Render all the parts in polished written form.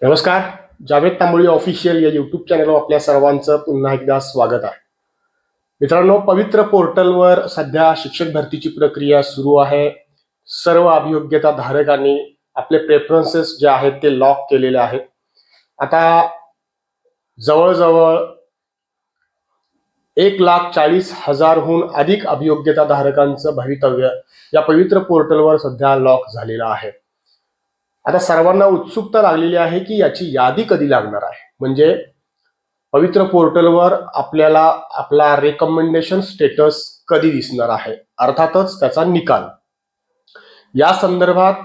नमस्कार. जावेद तांबोळी ऑफिशियल या यूट्यूब चॅनलवर आपल्या सर्वांचं पुन्हा एकदा स्वागत आहे. मित्रांनो, पवित्र पोर्टलवर सध्या शिक्षक भरतीची प्रक्रिया सुरू आहे. सर्व अभियोग्यता धारकांनी आपले प्रेफरन्सेस जे आहेत ते लॉक केलेले आहेत. आता जवळजवळ 1,40,000हून अधिक अभियोग्यता धारकांचं भवितव्य या पवित्र पोर्टलवर सध्या लॉक झालेलं आहे. आता सर्वांना उत्सुकता लागलेली आहे की याची यादी कधी लागणार आहे. म्हणजे पवित्र पोर्टलवर आपल्याला आपला रेकमेंडेशन स्टेटस कधी दिसणार आहे, अर्थातच त्याचा निकाल. या संदर्भात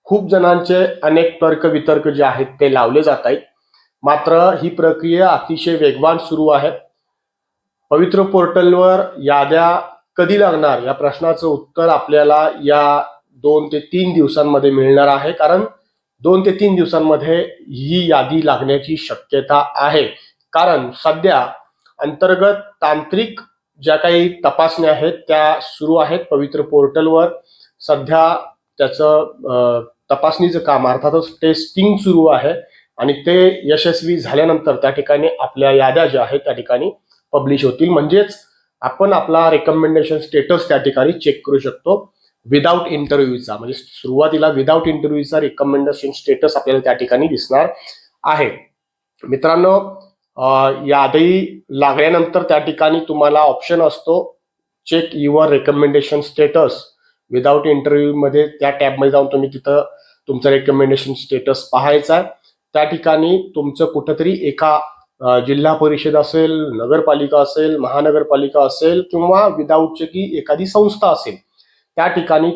खूप जणांचे अनेक तर्क वितर्क जे आहेत ते लावले जात आहेत. मात्र ही प्रक्रिया अतिशय वेगवान सुरू आहे. पवित्र पोर्टलवर याद्या कधी लागणार या प्रश्नाचं उत्तर आपल्याला या 2 ते 3 दिवसांमध्ये मिळणार आहे. कारण 2 ते 3 दिवसांमध्ये ही यादी लागण्याची शक्यता आहे. कारण सध्या अंतर्गत तांत्रिक ज्या काही तपासण्या आहेत त्या सुरू आहेत पवित्र पोर्टलवर. सध्या त्याचं तपासणीचं काम अर्थातच टेस्टिंग सुरू आहे आणि ते यशस्वी झाल्यानंतर त्या ठिकाणी आपल्या याद्या ज्या आहेत त्या ठिकाणी पब्लिश होतील. म्हणजेच आपण आपला रेकमेंडेशन स्टेटस त्या ठिकाणी चेक करू शकतो विदाउट इंटरव्ह्यूचा. म्हणजे सुरुवातीला विदाउट इंटरव्ह्यूचा रेकमेंडेशन स्टेटस आपल्याला त्या ठिकाणी दिसणार आहे. मित्रांनो, यादी लागल्यानंतर त्या ठिकाणी तुम्हाला ऑप्शन असतो check your recommendation status without interview मध्ये. त्या टॅबमध्ये जाऊन तुम्ही तिथं तुमचं रेकमेंडेशन स्टेटस पाहायचा. त्या ठिकाणी तुमचं कुठंतरी एका जिल्हा परिषद असेल, नगरपालिका असेल, महानगरपालिका असेल किंवा विदाउटचे की एखादी संस्था असेल त्या ठिकाणी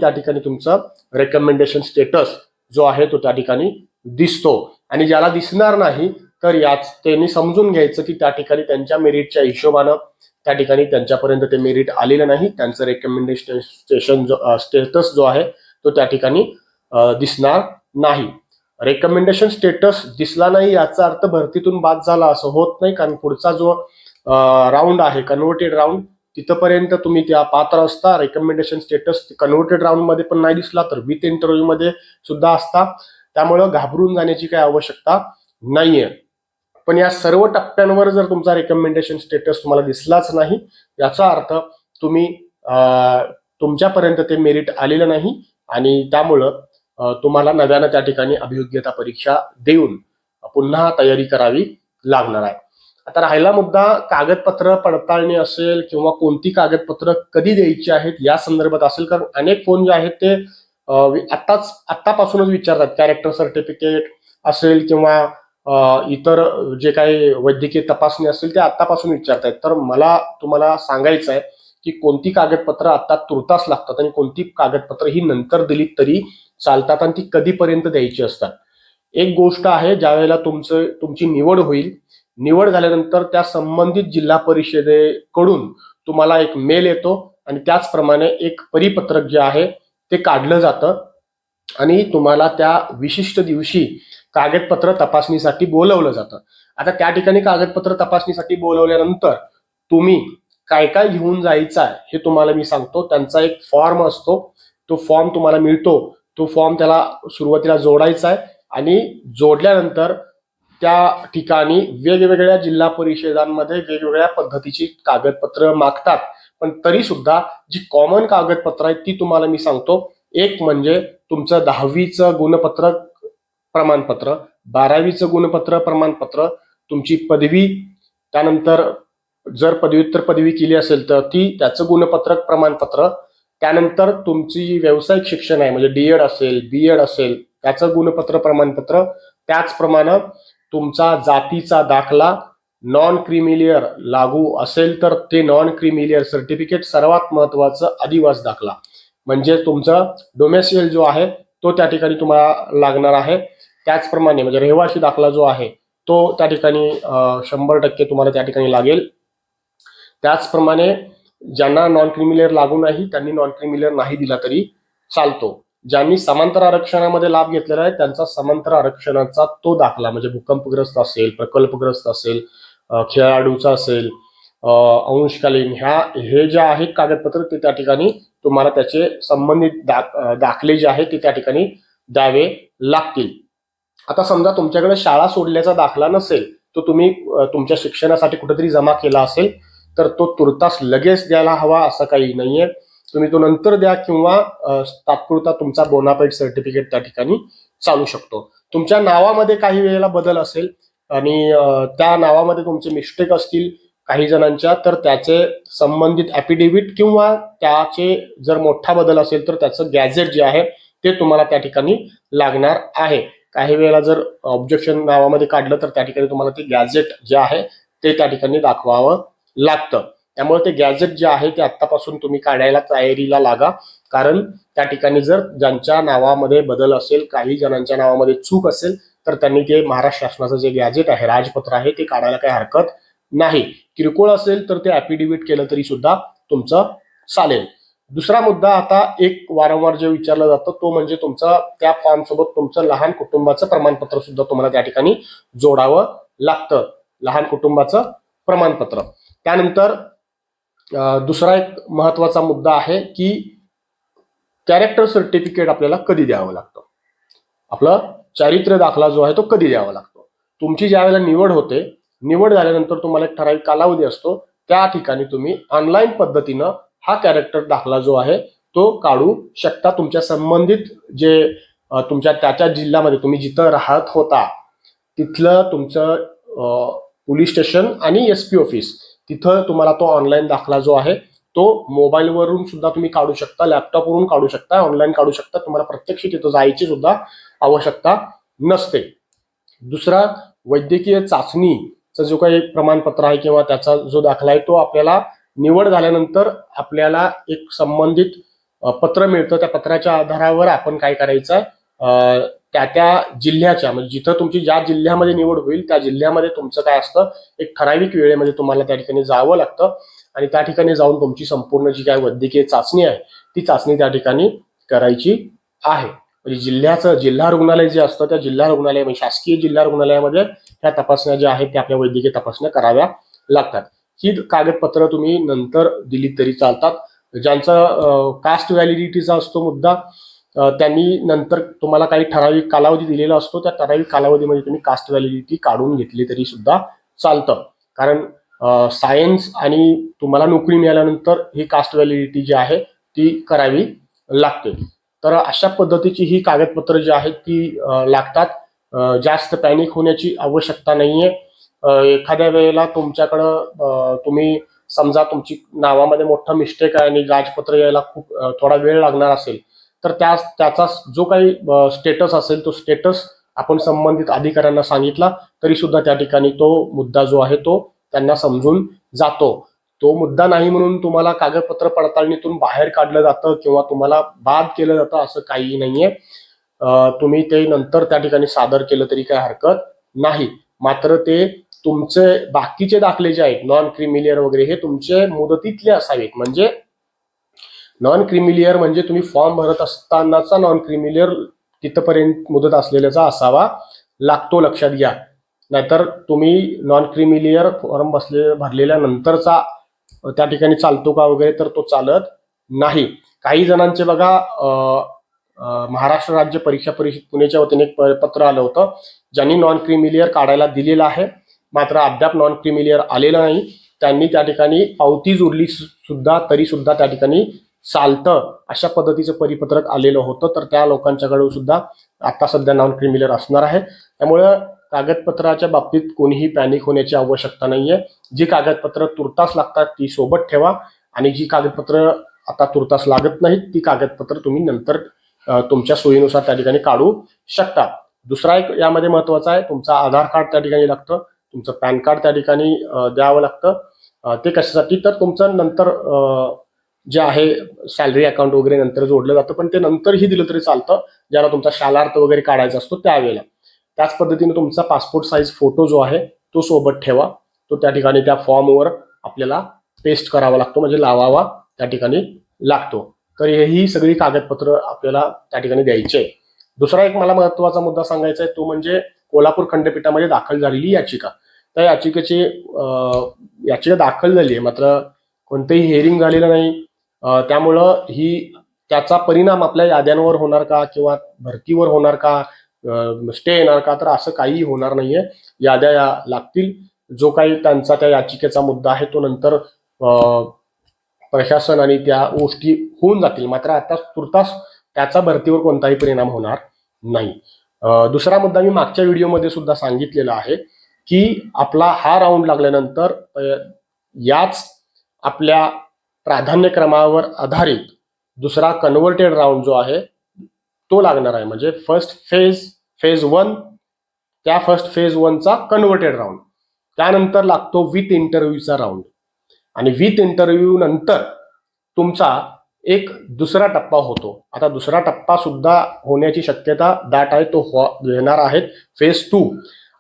तुमचं रेकमेंडेशन स्टेटस जो आहे तो त्या ठिकाणी दिसतो. आणि ज्याला दिसणार नाही तर याच त्यांनी समजून घ्यायचं की त्या ठिकाणी त्यांच्या मेरिटच्या हिशोबानं त्या ठिकाणी त्यांच्यापर्यंत ते मेरिट आलेलं नाही. त्यांचं रेकमेंडेशन स्टेटस जो आहे तो त्या ठिकाणी दिसणार नाही. रेकमेंडेशन स्टेटस दिसला नाही याचा अर्थ भरतीतून बाद झाला असं होत नाही. कारण पुढचा जो राऊंड आहे कन्व्हर्टेड राऊंड तिथपर्यंत तुम्ही त्या पात्र असता. रेकमेंडेशन स्टेटस कन्व्हर्टेड राऊंड मध्ये पण नाही दिसला तर विथ इंटरव्ह्यू मध्ये सुद्धा असता. त्यामुळे घाबरून जाण्याची काही आवश्यकता नाहीये. पण या सर्व टप्प्यांवर जर तुमचा रेकमेंडेशन स्टेटस तुम्हाला दिसलाच नाही याचा अर्थ तुम्ही तुमच्यापर्यंत ते मेरिट आलेलं नाही आणि त्यामुळं तुम्हाला नव्यानं त्या ठिकाणी अभियोग्यता परीक्षा देऊन पुन्हा तयारी करावी लागणार आहे. आता राहिला मुद्दा कागदपत्र पडताळणी असेल किंवा कोणती कागदपत्र कधी द्यायची आहेत या संदर्भात असेल. कारण अनेक फोन जे आहेत ते आत्तापासूनच विचारतात. कॅरेक्टर सर्टिफिकेट असेल किंवा इतर जे काही वैद्यकीय तपासणी असेल ते आत्तापासून विचारतायत. तर मला तुम्हाला सांगायचं आहे की कोणती कागदपत्र आता तुर्तास लागतात आणि कोणती कागदपत्र ही नंतर दिली तरी चालतात आणि ती कधीपर्यंत द्यायची असतात. एक गोष्ट आहे, ज्या वेळेला तुमची निवड होईल, निवड झाल्यानंतर त्या संबंधित जिल्हा परिषदेकडून तुम्हाला एक मेल येतो आणि त्याचप्रमाणे एक परिपत्रक जे आहे ते काढलं जातं आणि तुम्हाला त्या विशिष्ट दिवशी कागदपत्र तपासणीसाठी बोलवलं जातं. आता त्या ठिकाणी कागदपत्र तपासणीसाठी बोलवल्यानंतर तुम्ही काय काय घेऊन जायचं आहे हे तुम्हाला मी सांगतो. त्यांचा एक फॉर्म असतो, तो फॉर्म तुम्हाला मिळतो. तो फॉर्म त्याला सुरुवातीला जोडायचा आहे आणि जोडल्यानंतर त्या ठिकाणी वेगवेगळ्या जिल्हा परिषदांमध्ये वेगवेगळ्या पद्धतीची कागदपत्र मागतात. पण तरी सुद्धा जी कॉमन कागदपत्र आहेत ती तुम्हाला मी सांगतो. एक म्हणजे तुमचं 10वीचं गुणपत्र प्रमाणपत्र, 12वीचं गुणपत्र प्रमाणपत्र, तुमची पदवी, त्यानंतर जर पदव्युत्तर पदवी केली असेल तर त्याचं गुणपत्रक प्रमाणपत्र, त्यानंतर तुमची व्यावसायिक शिक्षण आहे म्हणजे डीएड असेल, बीएड असेल त्याचं गुणपत्र प्रमाणपत्र, त्याचप्रमाणे तुमचा जातीचा दाखला, नॉन क्रिमिलियर लागू असेल तर ते नॉन क्रिमिलियर सर्टिफिकेट, सर्वात महत्वाचं आदिवासी दाखला म्हणजे तुमचा डोमेसियल जो आहे तो त्या ठिकाणी तुम्हाला लागणार आहे. त्याचप्रमाणे म्हणजे रहिवासी दाखला जो आहे तो त्या ठिकाणी 100% तुम्हाला त्या ठिकाणी लागेल. त्याचप्रमाणे ज्यांना नॉन क्रिमिलियर लागू नाही त्यांनी नॉन क्रिमिलियर नाही दिला तरी चालतो. ज्यांनी समांतर आरक्षणामध्ये लाभ घेतलेला आहे त्यांचा समांतर आरक्षणाचा तो दाखला म्हणजे भूकंपग्रस्त असेल, प्रकल्पग्रस्त असेल, खेळाडूचा असेल, अंशकालीन हे जे आहेत कागदपत्र ते त्या ठिकाणी तुम्हाला त्याचे संबंधित दाखले जे आहेत ते त्या ठिकाणी द्यावे लागतील. आता समजा तुमच्याकडे शाळा सोडल्याचा दाखला नसेल, तो तुम्ही तुमच्या शिक्षणासाठी कुठेतरी जमा केला असेल, तर तो तुर्तास लगेच द्यायला हवा असं काही नाहीये. तुम्ही तो नंतर द्या किंवा तात्पुरता तुमचा बोनाफाईड सर्टिफिकेट त्या ठिकाणी चालू शकतो. तुमच्या नावामध्ये काही वेळेला बदल असेल आणि त्या नावामध्ये तुमचे मिस्टेक असतील काही जणांच्या, तर त्याचे संबंधित ॲफिडेव्हिट किंवा त्याचे जर मोठा बदल असेल तर त्याचं गॅझेट जे आहे ते तुम्हाला त्या ठिकाणी लागणार आहे. काही वेळेला जर ऑब्जेक्शन नावामध्ये काढलं तर त्या ठिकाणी तुम्हाला ते गॅझेट जे आहे ते त्या ठिकाणी दाखवावं लागतं. त्यामुळे ते गॅझेट जे आहे ते आत्तापासून तुम्ही काढायला तयारीला लागा, कारण त्या ठिकाणी जर ज्यांच्या नावामध्ये बदल असेल, काही जणांच्या नावामध्ये चूक असेल, तर त्यांनी ते महाराष्ट्र शासनाचं जे गॅझेट आहे, राजपत्र आहे, ते काढायला काही हरकत नाही. किरकोळ असेल तर ते ॲफिडेव्हिट केलं तरी सुद्धा तुमचं चालेल. दुसरा मुद्दा आता एक वारंवार जे विचारलं जातं तो म्हणजे तुमचा त्या फॉर्म सोबत तुमचं लहान कुटुंबाचं प्रमाणपत्र सुद्धा तुम्हाला त्या ठिकाणी जोडावं लागतं, लहान कुटुंबाचं प्रमाणपत्र. त्यानंतर दुसरा एक महत्वाचा मुद्दा आहे की कॅरेक्टर सर्टिफिकेट आपल्याला कधी द्यावं लागतं, आपलं चारित्र्य दाखला जो आहे तो कधी द्यावा लागतो. तुमची ज्या वेळेला निवड होते, निवड झाल्यानंतर तुम्हाला एक ठराविक कालावधी असतो, त्या ठिकाणी तुम्ही ऑनलाईन पद्धतीनं हा कॅरेक्टर दाखला जो आहे तो काढू शकता. तुमच्या संबंधित जे तुमच्या त्याच्या जिल्ह्यामध्ये तुम्ही जिथं राहत होता तिथलं तुमचं पोलीस स्टेशन आणि SP ऑफिस, तिथं तुम्हाला तो ऑनलाईन दाखला जो आहे तो मोबाईलवरून सुद्धा तुम्ही काढू शकता, लॅपटॉपवरून काढू शकता, ऑनलाईन काढू शकता. तुम्हाला प्रत्यक्ष तिथं जायची सुद्धा आवश्यकता नसते. दुसरा, वैद्यकीय चाचणीचं जो काही प्रमाणपत्र आहे किंवा त्याचा जो दाखला आहे तो आपल्याला निवड झाल्यानंतर आपल्याला एक संबंधित पत्र मिळतं. त्या पत्राच्या आधारावर आपण काय करायचं, त्या जिल्ह्याच्या म्हणजे जिथं तुमची ज्या जिल्ह्यामध्ये निवड होईल त्या जिल्ह्यामध्ये तुमचं काय असतं, एक ठराविक वेळेमध्ये तुम्हाला त्या ठिकाणी जावं लागतं आणि त्या ठिकाणी जाऊन तुमची संपूर्ण जी काय वैद्यकीय चाचणी आहे ती चाचणी त्या ठिकाणी करायची आहे. म्हणजे जिल्हा रुग्णालय जे असतं त्या जिल्हा रुग्णालय म्हणजे शासकीय जिल्हा रुग्णालयामध्ये ह्या तपासण्या ज्या आहेत त्या आपल्या वैद्यकीय तपासण्या कराव्या लागतात. ही कागदपत्र तुम्ही नंतर दिली तरी चालतात. ज्यांचा कास्ट व्हॅलिडिटीचा असतो मुद्दा, त्यांनी नंतर तुम्हाला काही ठराविक कालावधी दिलेला असतो, त्या ठराविक कालावधीमध्ये तुम्ही कास्ट व्हॅलिडिटी काढून घेतली तरी सुद्धा चालतं. कारण सायन्स आणि तुम्हाला नोकरी मिळाल्यानंतर ही कास्ट व्हॅलिडिटी जी आहे ती करावी लागते. तर अशा पद्धतीची ही कागदपत्र जी आहेत ती लागतात. जास्त पॅनिक होण्याची आवश्यकता नाहीये. एखाद्या वेळेला तुमच्याकडं तुम्ही समजा तुमची नावामध्ये मोठं मिस्टेक आहे आणि राजपत्र यायला खूप थोडा वेळ लागणार असेल, तर त्याचा जो काही स्टेटस असेल तो स्टेटस आपण संबंधित अधिकाऱ्यांना सांगितला तरी सुद्धा त्या ठिकाणी तो मुद्दा जो आहे तो त्यांना समजून जातो. तो मुद्दा नाही म्हणून तुम्हाला कागदपत्र पडताळणीतून बाहेर काढलं जातं किंवा तुम्हाला बाद केलं जातं असं काही नाहीये. तुम्ही ते नंतर त्या ठिकाणी सादर केलं तरी काही हरकत नाही. मात्र ते तुमचे बाकीचे दाखले जे आहेत नॉन क्रिमिलियर वगैरे हे तुमचे मुदतीतले असावेत. म्हणजे नॉन क्रिमिलियर म्हणजे तुम्ही फॉर्म भरत असतानाचा नॉन क्रिमिलियर तिथपर्यंत मुदत असलेल्याचा असावा लागतो, लक्षात घ्या. नाहीतर तुम्ही नॉन क्रिमिलियर फॉर्म भरलेल्या नंतरचा त्या ठिकाणी चालतो का वगैरे तर तो चालत नाही. काही जणांचे बघा महाराष्ट्र राज्य परीक्षा परिषद पुणेच्या वतीने एक पत्र आलं होतं, ज्यांनी नॉन क्रिमिलियर काढायला दिलेलं आहे मात्र अद्याप नॉन क्रिमिलियर आलेलं नाही, त्यांनी त्या ठिकाणी पावती जोडली सुद्धा तरी सुद्धा त्या ठिकाणी चालतं अशा पद्धतीचं परिपत्रक आलेलं होतं. तर त्या लोकांच्याकडे सुद्धा आता सध्या नॉन क्रिमिलियर असणार आहे. त्यामुळे कागदपत्राच्या बाबतीत कोणीही पॅनिक होण्याची आवश्यकता नाहीये. जी कागदपत्र तुर्तास लागतात ती सोबत ठेवा आणि जी कागदपत्र आता तुर्तास लागत नाहीत ती कागदपत्र तुम्ही नंतर तुमच्या सोयीनुसार त्या ठिकाणी काढू शकता. दुसरा एक यामध्ये महत्वाचा आहे, तुमचं आधार कार्ड त्या ठिकाणी लागतं, तुमचं पॅन कार्ड त्या ठिकाणी द्यावं लागतं. ते कशासाठी तर तुमचं नंतर जे आहे सॅलरी अकाउंट वगैरे नंतर जोडलं जातं, पण ते नंतरही दिलं तरी चालतं ज्याला तुमचा शालार्थ वगैरे काढायचा असतो त्यावेळेला. त्याच पद्धतीने तुमचा पासपोर्ट साईज फोटो जो आहे तो सोबत ठेवा. तो त्या ठिकाणी त्या फॉर्मवर आपल्याला पेस्ट करावा लागतो म्हणजे लावावा त्या ठिकाणी लागतो. तर ही सगळी कागदपत्र आपल्याला त्या ठिकाणी द्यायची आहे. दुसरा एक मला महत्वाचा मुद्दा सांगायचा आहे तो म्हणजे कोल्हापूर खंडपीठामध्ये दाखल झालेली याचिका. त्या याचिकेची याचिका दाखल झाली आहे मात्र कोणतंही हिअरिंग झालेलं नाही. त्यामुळं त्याचा परिणाम आपल्या याद्यांवर होणार का किंवा भरतीवर होणार का स्टे येणार का, तर असं काही होणार नाहीये. याद्या लागतील. जो काही त्यांचा त्या याचिकेचा मुद्दा आहे तो नंतर प्रशासन आणि त्या गोष्टी होऊन जातील. मात्र आता तुर्तास त्याचा भरतीवर कोणताही परिणाम होणार नाही. दुसरा मुद्दा मी मागच्या व्हिडिओमध्ये सुद्धा सांगितलेला आहे की आपला हा राऊंड लागल्यानंतर याच आपल्या प्राधान्यक्रमावर आधारित दुसरा कन्व्हर्टेड राऊंड जो आहे तो लागणार आहे. म्हणजे फेज 1, त्या फेज 1चा कन्व्हर्टेड राऊंड. त्यानंतर लागतो विथ इंटरव्ह्यूचा राऊंड. आणि विथ इंटरव्ह्यू नंतर तुमचा एक दुसरा टप्पा होतो. आता दुसरा टप्पा सुद्धा होण्याची शक्यता दाट आहे. तो घेणार आहेत फेज 2.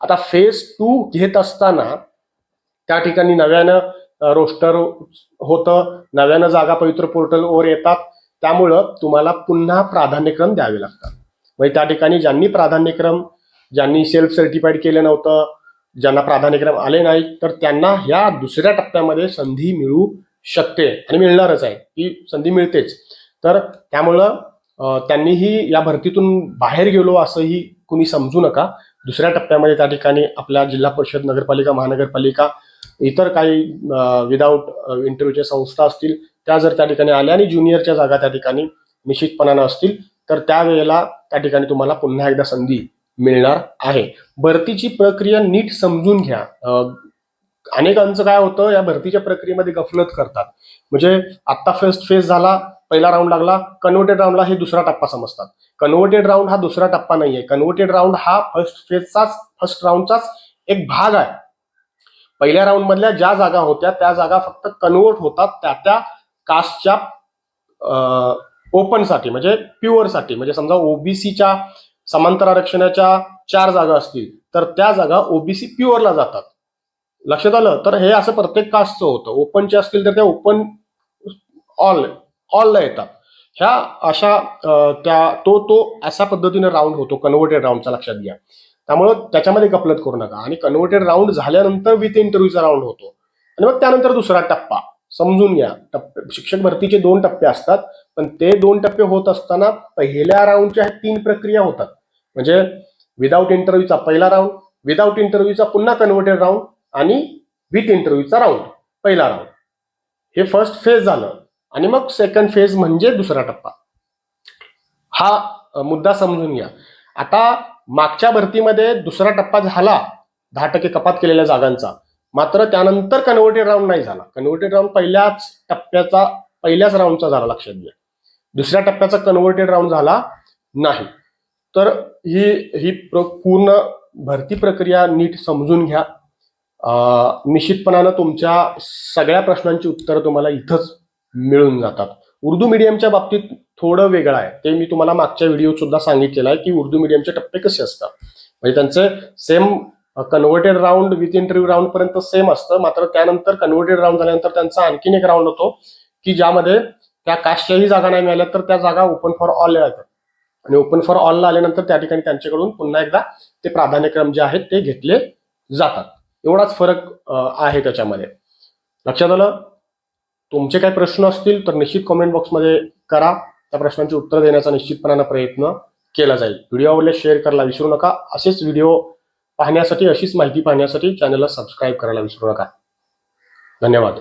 आता फेज 2 घेत असताना त्या ठिकाणी नव्यानं रोस्टर होतं, नव्यानं जागा पवित्र पोर्टलवर येतात. त्यामुळं तुम्हाला पुन्हा प्राधान्यक्रम द्यावे लागतात. म्हणजे त्या ठिकाणी ज्यांनी सेल्फ सर्टिफाईड केलं नव्हतं, ज्यांना प्राधान्यक्रम आले नाही, तर त्यांना ह्या दुसऱ्या टप्प्यामध्ये संधी मिळू शकते आणि मिळणारच आहे. ही संधी मिळतेच. तर त्यामुळं त्यांनीही या भरतीतून बाहेर गेलो असंही कुणी समजू नका. दुसऱ्या टप्प्यामध्ये त्या ठिकाणी आपल्या जिल्हा परिषद, नगरपालिका, महानगरपालिका, इतर काही विदाऊट इंटरव्ह्यूच्या संस्था असतील, त्या जर त्या ठिकाणी आल्या आणि ज्युनियरच्या जागा त्या ठिकाणी निश्चितपणानं असतील, तर त्यावेळेला त्या ठिकाणी तुम्हाला पुन्हा एकदा संधी मिळणार आहे. भरतीची प्रक्रिया नीट समजून घ्या. अनेकांचं काय होतं, या भरतीच्या प्रक्रियेमध्ये गफलत करतात. म्हणजे आता फर्स्ट फेज झाला, पहिला राऊंड लागला, कन्व्हर्टेड राऊंडला हे दुसरा टप्पा समजतात. कन्व्हर्टेड राऊंड हा दुसरा टप्पा नाहीये. कन्व्हर्टेड राऊंड हा फर्स्ट राऊंडचाच एक भाग आहे. पहिल्या राऊंड मधल्या ज्या जागा होत्या त्या जागा फक्त कन्व्हर्ट होतात त्या कास्टच्या ओपनसाठी, म्हणजे प्युअरसाठी. म्हणजे समजा ओबीसीच्या समांतर आरक्षणाच्या 4 जागा असतील तर त्या जागा ओबीसी प्युअरला जातात. लक्षात आलं? तर हे असं प्रत्येक कास्टचं होतं. ओपनचे असतील तर त्या ओपन ऑलला येतात. ह्या अशा तो अशा पद्धतीने राऊंड होतो कन्व्हर्टेड राऊंडचा, लक्षात घ्या. त्यामुळं त्याच्यामध्ये गफलत करू नका. आणि कन्व्हर्टेड राऊंड झाल्यानंतर विथ इंटरव्ह्यूचा राऊंड होतो आणि मग त्यानंतर दुसरा टप्पा. समजून घ्या, शिक्षक भरतीचे 2 टप्पे असतात, पण ते 2 टप्पे होत असताना पहिल्या राऊंडच्या 3 प्रक्रिया होतात. म्हणजे विदाऊट इंटरव्ह्यूचा पहिला राऊंड, विदाऊट इंटरव्ह्यूचा पुन्हा कन्व्हर्टेड राऊंड आणि विथ इंटरव्ह्यूचा राऊंड, पहिला राऊंड. हे फर्स्ट फेज झालं. आणि मग सेकंड फेज म्हणजे दुसरा टप्पा. हा मुद्दा समजून घ्या. आता मागच्या भरतीमध्ये दुसरा टप्पा झाला 10% कपात केलेल्या जागांचा, मात्र त्यानंतर कन्व्हर्टेड राऊंड नाही झाला. कन्व्हर्टेड राऊंड पहिल्याच राऊंडचा झाला, लक्षात घ्या. दुसऱ्या टप्प्याचा कन्व्हर्टेड राऊंड झाला नाही. तर ही पूर्ण भरती प्रक्रिया नीट समजून घ्या. निश्चितपणानं तुमच्या सगळ्या प्रश्नांची उत्तरं तुम्हाला इथंच मिळून जातात. उर्दू मीडियमच्या बाबतीत थोडं वेगळं आहे. ते मी तुम्हाला मागच्या व्हिडिओत सुद्धा सांगितलेलं आहे की उर्दू मीडियमचे टप्पे कसे असतात. म्हणजे त्यांचे same converted round with interview round पर्यंत सेम असतं. मात्र त्यानंतर कन्व्हर्टेड राऊंड झाल्यानंतर त्यांचा आणखीन एक राऊंड होतो की ज्यामध्ये त्या कास्टच्याही जागा नाही मिळाल्या तर त्या जागा ओपन फॉर ऑल येतात. आणि ओपन फॉर ऑलला आल्यानंतर त्या ठिकाणी त्यांच्याकडून पुन्हा एकदा ते प्राधान्यक्रम जे आहेत ते घेतले जातात. एवढाच फरक आहे त्याच्यामध्ये. लक्षात आलं? तुमचे काही प्रश्न असतील तर निश्चित कमेंट बॉक्समध्ये करा. त्या प्रश्नांची उत्तर देण्याचा निश्चितपणानं प्रयत्न केला जाईल. व्हिडिओ आवडल्यास शेअर करायला विसरू नका. असेच व्हिडिओ पाहण्यासाठी, अशीच माहिती पाहण्यासाठी चॅनलला सबस्क्राईब करायला विसरू नका. धन्यवाद.